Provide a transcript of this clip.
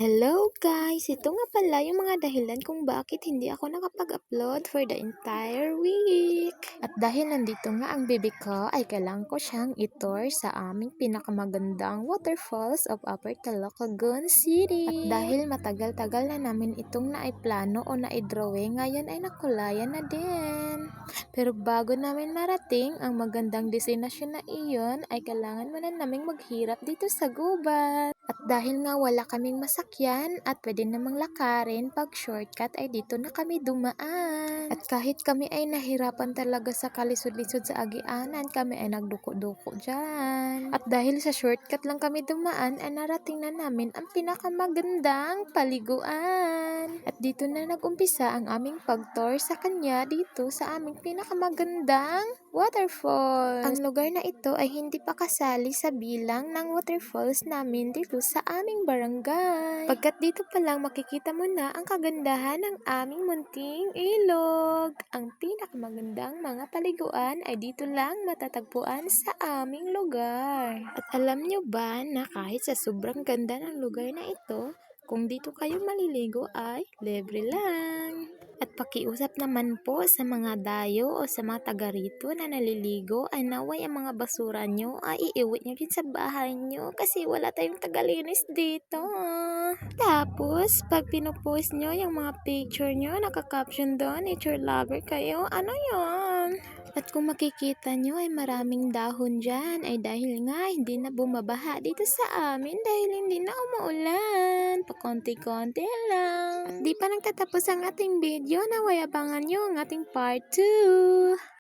Hello guys! Ito nga pala yung mga dahilan kung bakit hindi ako nakapag-upload for the entire week. At dahil nandito nga ang baby ko, ay kailangan ko siyang itour sa aming pinakamagandang waterfalls of Upper Caloocan City. At dahil matagal-tagal na namin itong naiplano o naidrawing, ngayon ay nakulayan na din. Pero bago namin marating ang magandang destinasyon na iyon, ay kailangan muna naming maghirap dito sa gubat. At dahil nga wala kaming masakyan at pwede namang lakarin pag shortcut ay dito na kami dumaan. At kahit kami ay nahirapan talaga sa kalisod-lisod sa agianan, kami ay nagduko-duko dyan. At dahil sa shortcut lang kami dumaan, ay narating na namin ang pinakamagandang paliguan. At dito na nagumpisa ang aming pag-tour sa kanya dito sa aming pinakamagandang waterfalls. Ang lugar na ito ay hindi pa kasali sa bilang ng waterfalls namin dito sa aming barangay. Pagkat dito pa lang makikita mo na ang kagandahan ng aming munting ilog. Ang pinakamagandang mga paliguan ay dito lang matatagpuan sa aming lugar. At alam nyo ba na kahit sa sobrang ganda ng lugar na ito, kung dito kayo maliligo ay libre lang. At pakiusap naman po sa mga dayo o sa mga taga rito na naliligo ay naway ang mga basura nyo ay iiwi nyo rin sa bahay nyo kasi wala tayong tagalinis dito. Tapos, pag pinupost nyo yung mga picture nyo, nakaka-caption doon, nature lover kayo, ano yon? At kung makikita nyo ay maraming dahon dyan ay dahil nga hindi na bumabaha dito sa amin dahil hindi na umuulan. Pakonti-konti lang. At di pa nagtatapos ang ating video, naway abangan nyo ang ating part 2.